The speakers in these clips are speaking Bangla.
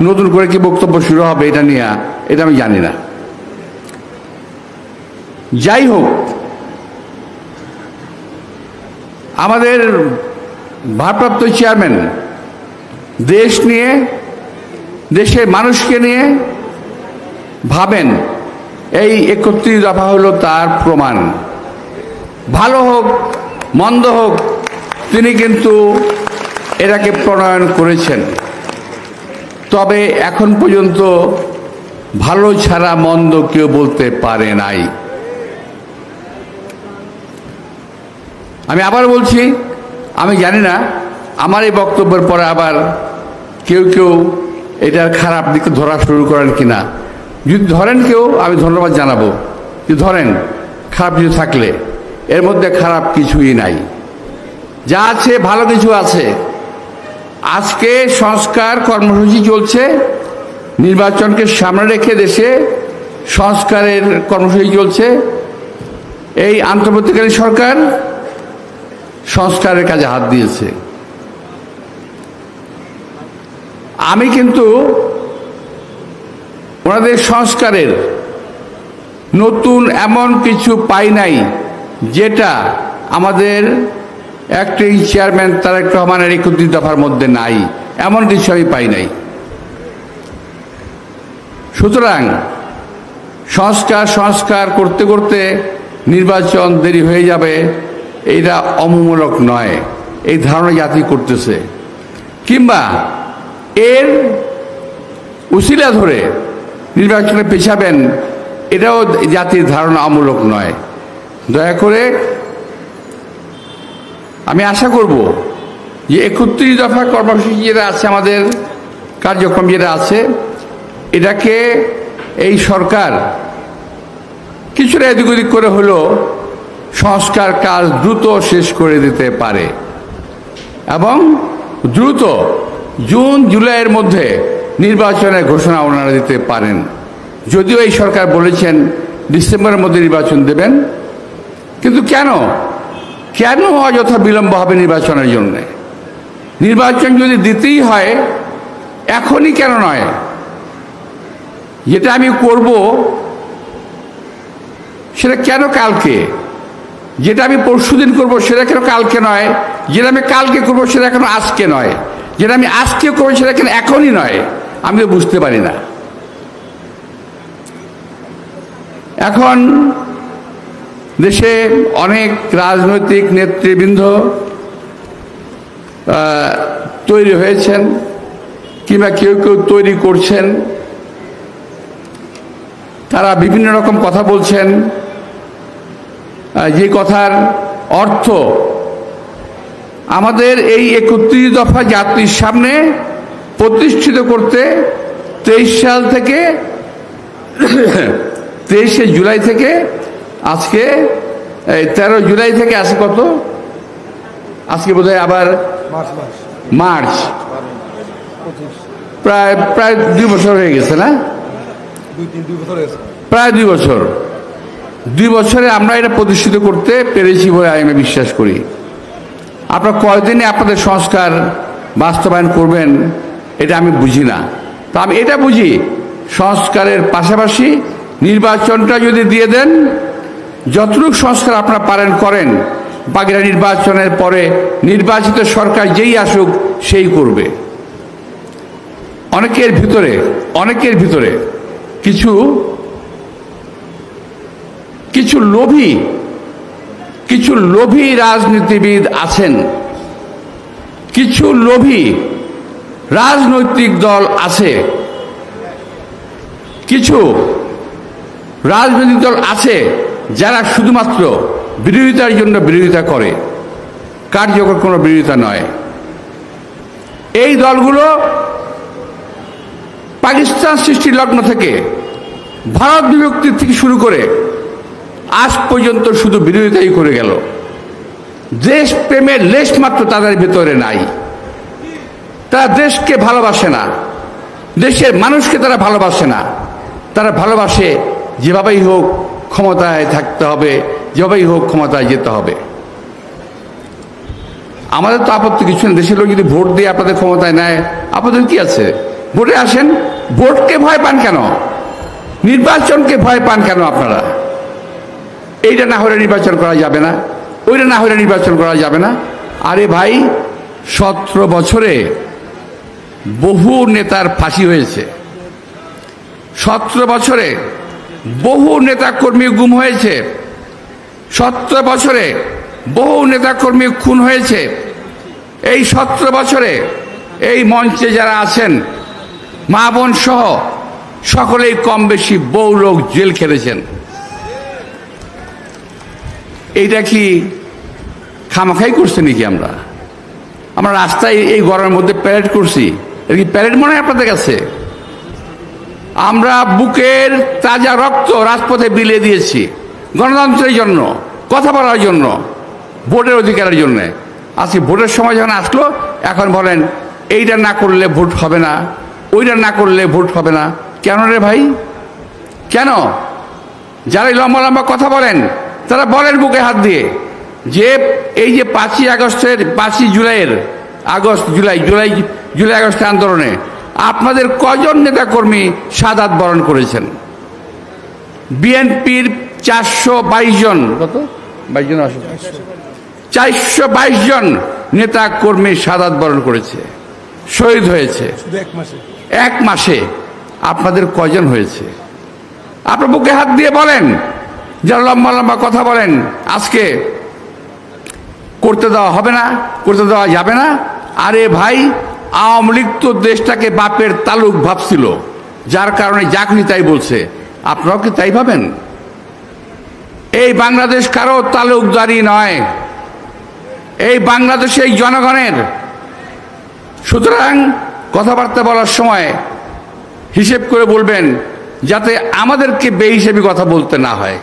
নতুন করে কি বক্তব্য শুরু হবে এটা নিয়ে, এটা আমি জানি না। যাই হোক, আমাদের ভারপ্রাপ্ত চেয়ারম্যান দেশ নিয়ে, দেশের মানুষকে নিয়ে ভাবেন, এই 31 দফা হলো তার প্রমাণ। ভালো হোক মন্দ হোক, তিনি কিন্তু এটাকে প্রণয়ন করেছেন। তবে এখন পর্যন্ত ভালো ছাড়া মন্দ কেউ বলতে পারে নাই। আমি আবার বলছি, আমি জানি না আমার এই বক্তব্যের পরে আবার কেউ কেউ এটার খারাপ দিক ধরা শুরু করেন কিনা। যদি ধরেন কেউ, আমি ধন্যবাদ জানাবো। যদি ধরেন খারাপ কিছু থাকলে, এর মধ্যে খারাপ কিছুই নাই, যা আছে ভালো কিছু আছে। আজকে সংস্কার কর্মসূচি চলছে, নির্বাচনকে সামনে রেখে দেশে সংস্কারের কর্মসূচি চলছে। এই অন্তর্বর্তীকালীন সরকার সংস্কারের কাজে হাত দিয়েছে। আমি কিন্তু ওনাদের সংস্কারের নতুন এমন কিছু পাই নাই যেটা আমাদের অ্যাক্টিং চেয়ারম্যান তারেক রহমানের 31 দফার মধ্যে নাই, এমন কিছু আমি পাই নাই। সুতরাং সংস্কার করতে করতে নির্বাচন দেরি হয়ে যাবে, এইটা অমূলক নয়, এই ধারণা জাতি করতেছে। কিংবা এর উসিলা ধরে নির্বাচনে পেছাবেন, এটাও জাতির ধারণা অমূলক নয়। দয়া করে আমি আশা করব যে 31 দফা কর্মসূচি যেটা আছে, আমাদের কার্যক্রম যেটা আছে, এটাকে এই সরকার কিছুটা এদিক ওদিক করে হলেও সংস্কার কাজ দ্রুত শেষ করে দিতে পারে এবং দ্রুত জুন জুলাইয়ের মধ্যে নির্বাচনের ঘোষণা ওনারা দিতে পারেন। যদিও এই সরকার বলেছেন ডিসেম্বরের মধ্যে নির্বাচন দেবেন, কিন্তু কেন অযথা বিলম্ব হবে নির্বাচনের জন্য? নির্বাচন যদি দিতেই হয় এখনই কেন নয়? যেটা আমি করব সেটা কেন কালকে? যেটা আমি পরশুদিন করব সেটা কেন কালকে নয়? যেটা আমি কালকে করব সেটা কেন আজকে নয়? যেটা আমি আজকে করবো সেটা কেন এখনই নয়? আমি তো বুঝতে পারি না। এখন দেশে অনেক রাজনৈতিক নেতৃবৃন্দ তৈরি হয়েছেন কিংবা কেউ তৈরি করছেন। তারা বিভিন্ন রকম কথা বলছেন, যে কথার অর্থ আমাদের এই 31 দফা জাতির সামনে প্রতিষ্ঠিত করতে 23 সাল থেকে 23শে জুলাই থেকে আজকে 13 জুলাই থেকে আছে কত, আজকে বোধহয় আবার মার্চ, প্রায় 2 বছর হয়ে গেছে না? প্রায় 2 বছর। 2 বছরে আমরা এটা প্রতিষ্ঠিত করতে পেরেছি বলে আমি বিশ্বাস করি। আপনারা কয়দিনে আপনাদের সংস্কার বাস্তবায়ন করবেন এটা আমি বুঝি না। তো আমি এটা বুঝি, সংস্কারের পাশাপাশি নির্বাচনটা যদি দিয়ে দেন, যতটুকু সংস্কার আপনারা পারেন করেন, বাকিরা নির্বাচনের পরে নির্বাচিত সরকার যেই আসুক সেই করবে। অনেকের ভিতরে কিছু লোভী রাজনীতিবিদ আছেন, কিছু লোভী রাজনৈতিক দল আছে, কিছু রাজনৈতিক দল আছে যারা শুধুমাত্র বিরোধিতার জন্য বিরোধিতা করে, কার্যকর কোনো বিরোধিতা নয়। এই দলগুলো পাকিস্তান সৃষ্টির লগ্ন থেকে, ভারত বিভক্তির থেকে শুরু করে আজ পর্যন্ত শুধু বিরোধিতাই করে গেল। দেশ প্রেমের লেশ মাত্র তাদের ভিতরে নাই। তারা দেশকে ভালোবাসে না, দেশের মানুষকে তারা ভালোবাসে না। তারা ভালোবাসে যেভাবেই হোক ক্ষমতায় থাকতে হবে, যেভাবেই হোক ক্ষমতায় যেতে হবে। আমাদের তো আপত্তি কিছু না। দেশের লোক যদি ভোট দিয়ে আপনাদের ক্ষমতায় নেয়, আপনাদের কি আছে? ভোটে আসেন। ভোটকে ভয় পান কেন? নির্বাচনকে ভয় পান কেন আপনারা? এইটা না হলে নির্বাচন করা যাবে না, ওইটা না হলে নির্বাচন করা যাবে না। আরে ভাই, 17 বছরে বহু নেতার ফাঁসি হয়েছে, 17 বছরে বহু নেতা কর্মী গুম হয়েছে, 17 বছরে বহু নেতা কর্মী খুন হয়েছে। এই 17 বছরে এই মঞ্চে যারা আছেন মা বোন সহ সকলেই কম বেশি বহু লোক জেল খেটেছেন। এইটা কি খামাখাই করছে নাকি? আমরা রাস্তায় এই গরমের মধ্যে প্যারেড করছি, এটা কি প্যারেড মনে হয় আপনাদের কাছে? আমরা বুকের তাজা রক্ত রাজপথে বিলিয়ে দিয়েছি গণতন্ত্রের জন্য, কথা বলার জন্য, ভোটের অধিকারের জন্য। আজকে ভোটের সময় যখন আসলো, এখন বলেন এইটা না করলে ভোট হবে না, ওইটা না করলে ভোট হবে না। কেন রে ভাই, কেন? যারা লম্বা লম্বা কথা বলেন তারা বলেন বুকে হাত দিয়ে যে এই যে 5ই আগস্টের 5ই জুলাইয়ের জুলাই আগস্টের আন্দোলনে আপনাদের কজন নেতা কর্মী শাহাদাত বরণ করেছেন? বিএনপির 422 জন, কত 22 জন, 422 জন নেতা কর্মী শাহাদাত বরণ করেছে, শহীদ হয়েছে এক মাসে। আপনাদের কয়জন হয়েছে? আপনার বুকে হাত দিয়ে বলেন, যারা লম্বা লম্বা কথা বলেন আজকে করতে দেওয়া হবে না, করতে দেওয়া যাবে না। আরে ভাই, আওয়ামী লীগ তো দেশটাকে বাপের তালুক ভাবছিল, যার কারণে যা খুশি তাই বলছে। আপনারাও কি তাই ভাবেন? এই বাংলাদেশ কারো তালুকদারি নয়, এই বাংলাদেশ এই জনগণের। সুতরাং কথাবার্তা বলার সময় হিসেব করে বলবেন, যাতে আমাদেরকে বেহিসেবি কথা বলতে না হয়।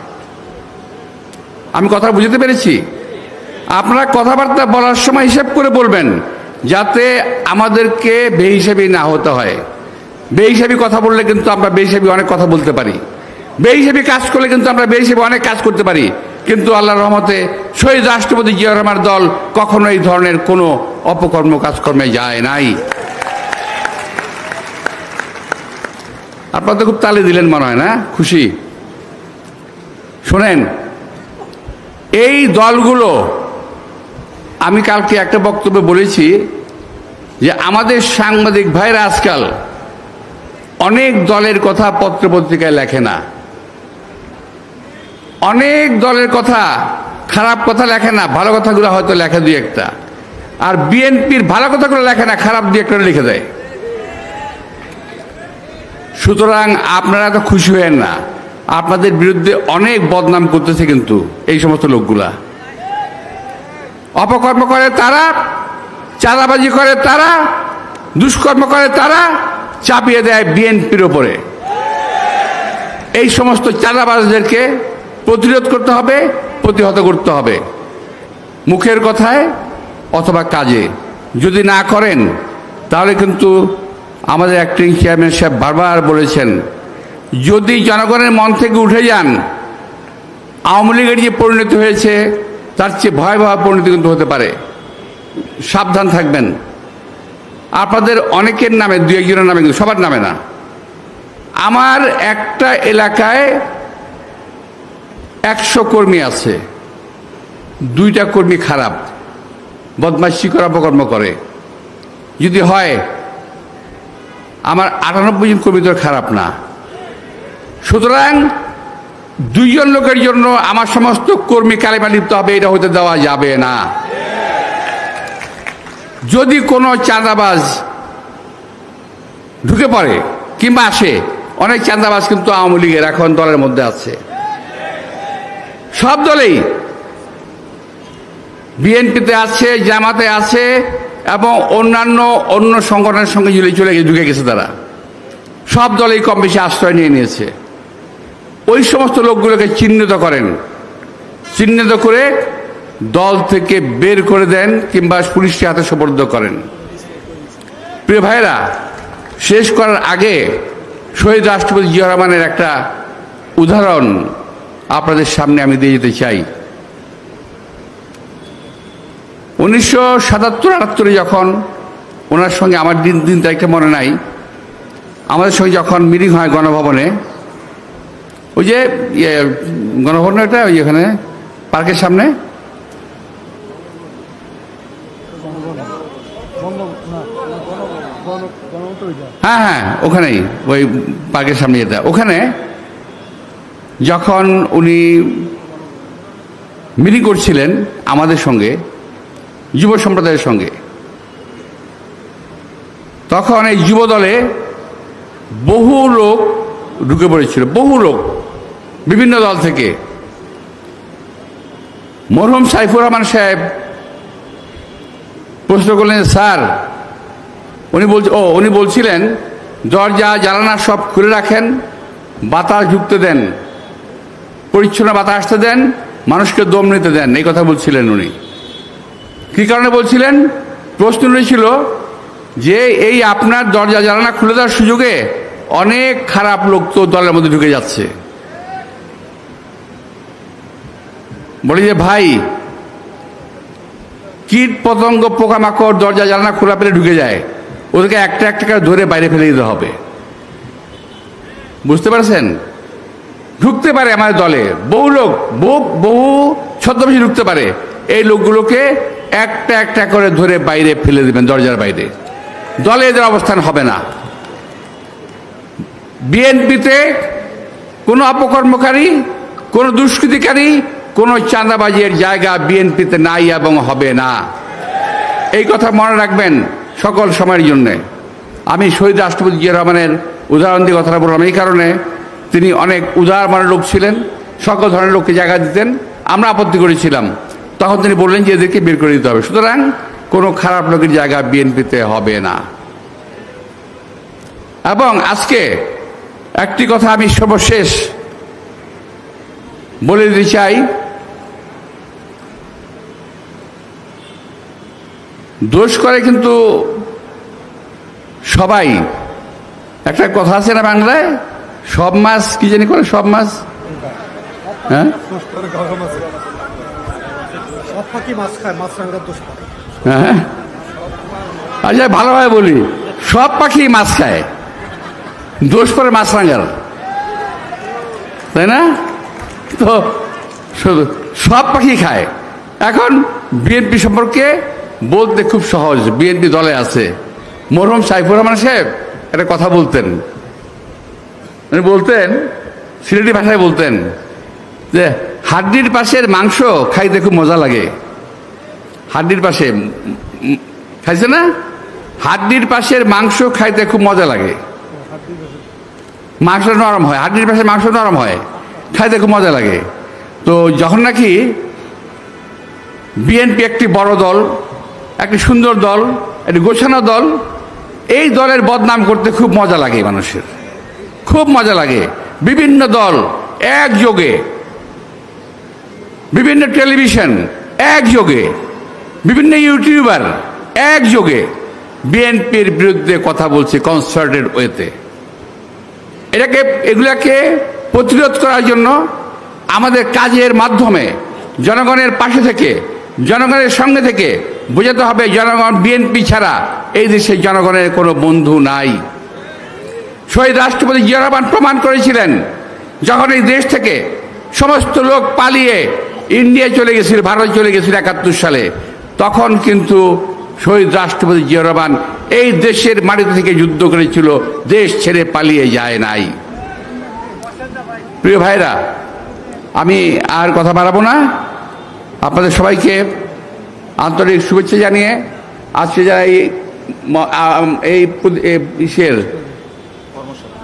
আমি কথা বুঝতে পেরেছি? আপনারা কথাবার্তা বলার সময় হিসেব করে বলবেন, যাতে আমাদেরকে বেহিসেবি না হতে হয়। বেহিসেবি কথা বললে কিন্তু আমরা বেহিসেবি অনেক কথা বলতে পারি, বেহিসেবি কাজ করলে কিন্তু আমরা বেহিসেবি অনেক কাজ করতে পারি। কিন্তু আল্লাহর রহমতে শহীদ রাষ্ট্রপতি জিয়াউর রহমানের দল কখনো এই ধরনের কোনো অপকর্ম কাজকর্মে যায় নাই। আপনারা তো খুব তালি দিলেন মনে হয়, না? খুশি? শোনেন, এই দলগুলো, আমি কালকে একটা বক্তব্যে বলেছি যে আমাদের সাংবাদিক ভাইরা আজকাল অনেক দলের কথা পত্রপত্রিকায় লেখে না, অনেক দলের কথা, খারাপ কথা লেখে না, ভালো কথাগুলো হয়তো লেখে দুই একটা। আর বিএনপির ভালো কথাগুলো লেখে না, খারাপ দুই একটা লিখে দেয়। সুতরাং আপনারা তো খুশি হয়েন না, আপনাদের বিরুদ্ধে অনেক বদনাম করতেছে কিন্তু এই সমস্ত লোকগুলা। অপকর্ম করে তারা, চাঁদাবাজি করে তারা, দুষ্কর্ম করে তারা, চাপিয়ে দেয় বিএনপির ওপরে। এই সমস্ত চাঁদাবাজদেরকে প্রতিরোধ করতে হবে, প্রতিহত করতে হবে, মুখের কথায় অথবা কাজে। যদি না করেন তাহলে কিন্তু আমাদের অ্যাক্টিং চেয়ারম্যান সাহেব বারবার বলেছেন, যদি জনগণের মন থেকে উঠে যান, আওয়ামী লীগের যে পরিণতি হয়েছে তার চেয়ে ভয়াবহ পরিণতি কিন্তু হতে পারে। সাবধান থাকবেন। আপনাদের অনেকের নামে, দু একজনের নামে, কিন্তু সবার নামে না। আমার একটা এলাকায় 100 কর্মী আছে, 2টা কর্মী খারাপ, বদমাইশি করে, অপকর্ম করে। যদি হয়, আমার 98 জন কর্মী তো খারাপ না। সুতরাং 2 জন লোকের জন্য আমার সমস্ত কর্মী কালিমা লিপ্ত হবে, এটা হতে দেওয়া যাবে না। যদি কোনো চাঁদাবাজ ঢুকে পড়ে কিংবা আসে, অনেক চাঁদাবাজ কিন্তু আওয়ামী লীগের এখন দলের মধ্যে আছে, সব দলেই, বিএনপিতে আছে, জামাতে আছে এবং অন্য সংগঠনের সঙ্গে ঢুকে গেছে। তারা সব দলেই কম বেশি আশ্রয় নিয়ে নিয়েছে। ওই সমস্ত লোকগুলোকে চিহ্নিত করেন, চিহ্নিত করে দল থেকে বের করে দেন কিংবা পুলিশের হাতে সোপর্দ করেন। প্রিয় ভাইরা, শেষ করার আগে শহীদ রাষ্ট্রপতি জিয়াউর রহমানের একটা উদাহরণ আপনাদের সামনে আমি দিয়ে যেতে চাই। 1977-78 যখন ওনার সঙ্গে আমার দিন তারিখটা মনে নাই, আমাদের সঙ্গে যখন মিটিং হয় গণভবনে, ওই যে গণভবন এটা ওই এখানে পার্কের সামনে, হ্যাঁ হ্যাঁ ওখানেই ওই পার্কের সামনে যেটা, ওখানে যখন উনি মিটিং করছিলেন আমাদের সঙ্গে, যুব সম্প্রদায়ের সঙ্গে, তখন এই যুব দলে বহু লোক ঢুকে পড়েছিল, বহু লোক বিভিন্ন দল থেকে। মরহুম সাইফুর রহমান সাহেব প্রশ্ন করলেন, স্যার, উনি বলছিলেন দরজা জানালা সব খুলে রাখেন, বাতাস ঢুকতে দেন, পরিচ্ছন্ন বাতাস আসতে দেন, মানুষকে দম নিতে দেন, এই কথা বলছিলেন উনি। কী কারণে বলছিলেন? প্রশ্ন ছিল যে এই আপনার দরজা জানালা খুলে দেওয়ার সুযোগে অনেক খারাপ লোক তো দলের মধ্যে ঢুকে যাচ্ছে। বলি যে ভাই, কীট পতঙ্গ পোকামাকড় দরজা জানালা খোলা পেলে ঢুকে যায়, ওদেরকে একটা একটা করে ধরে বাইরে ফেলে দিতে হবে। বুঝতে পারছেন? ঢুকতে পারে আমাদের দলে বহু লোক, বহু ছদ্মবেশী ঢুকতে পারে, এই লোকগুলোকে একটা একটা করে ধরে বাইরে ফেলে দেবেন, দরজার বাইরে। দলে এদের অবস্থান হবে না। বিএনপিতে কোনো অপকর্মকারী, কোনো দুষ্কৃতিকারী, কোনো চাঁদাবাজির জায়গা বিএনপিতে নাই এবং হবে না। এই কথা মনে রাখবেন সকল সময়ের জন্য। আমি শহীদ রাষ্ট্রপতি জিয়া রহমানের উদাহরণ দিয়ে কথাটা বললাম এই কারণে, তিনি অনেক উদার মনের লোক ছিলেন, সকল ধরনের লোককে জায়গা দিতেন। আমরা আপত্তি করেছিলাম, তখন তিনি বললেন যে এদেরকে বের করে দিতে হবে। সুতরাং কোনো খারাপ লোকের জায়গা বিএনপিতে হবে না। এবং আজকে একটি কথা আমি সর্বশেষ বলে দিতে চাই, দোষ করে কিন্তু সবাই। একটা কথা আছে না বাংলায়, সব মাছ কি জানি করে, সব মাছ, হ্যাঁ হ্যাঁ, আচ্ছা ভালোভাবে বলি, সব পাখি মাছ খায়, দোষ করে মাছরাঙ্গার, তাই না? তো শুধু সব পাখি খায়। এখন বিএনপি সম্পর্কে বলতে খুব সহজ, বিএনপি দলে আছে। মরহুম সাইফুর রহমান সাহেব একটা কথা বলতেন, সিলেটি ভাষায় বলতেন যে হাড্ডির পাশের মাংস খাইতে খুব মজা লাগে। হাড্ডির পাশে খাইছে না? হাড্ডির পাশের মাংস খাইতে খুব মজা লাগে, মাংস নরম হয়, হাড্ডির পাশে মাংস নরম হয়, খাইতে খুব মজা লাগে। তো যখন নাকি বিএনপি একটি বড় দল, একটি সুন্দর দল, একটি গোছানো দল, এই দলের বদনাম করতে খুব মজা লাগে মানুষের, খুব মজা লাগে। বিভিন্ন দল একযোগে, বিভিন্ন টেলিভিশন একযোগে, বিভিন্ন ইউটিউবার একযোগে বিএনপির বিরুদ্ধে কথা বলছে কনসার্টেড ওয়েতে। এগুলাকে প্রতিরোধ করার জন্য আমাদের কাজের মাধ্যমে জনগণের পাশে থেকে, জনগণের সঙ্গে থেকে বোঝাতে হবে জনগণ বিএনপি ছাড়া এই দেশে জনগণের কোনো বন্ধু নাই। শহীদ রাষ্ট্রপতি জিয়া রহমান প্রমাণ করেছিলেন, যখন এই দেশ থেকে সমস্ত লোক পালিয়ে ইন্ডিয়া চলে গেছিল, ভারত চলে গেছিল ৭১ সালে, তখন কিন্তু শহীদ রাষ্ট্রপতি জিয়া রহমান এই দেশের মাটিতে থেকে যুদ্ধ করেছিল, দেশ ছেড়ে পালিয়ে যায় নাই। প্রিয় ভাইরা, আমি আর কথা বাড়াবো না। আপনাদের সবাইকে আন্তরিক শুভেচ্ছা জানিয়ে আজকে যারা এই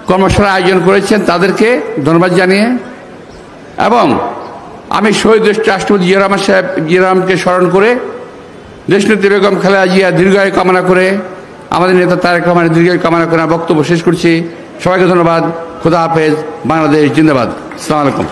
কর্মশালা আয়োজন করেছেন তাদেরকে ধন্যবাদ জানিয়ে, এবং আমি শহীদ রাষ্ট্রপতি জিয়া রহমান সাহেব জিয়া রহমানকে স্মরণ করে, দেশনেত্রী বেগম খালেদা জিয়া দীর্ঘায়ু কামনা করে, আমাদের নেতা তারেক রহমানের দীর্ঘায়ু কামনা করে বক্তব্য শেষ করছি। সবাইকে ধন্যবাদ। খোদা হাফেজ। বাংলাদেশ জিন্দাবাদ। আসসালামু আলাইকুম।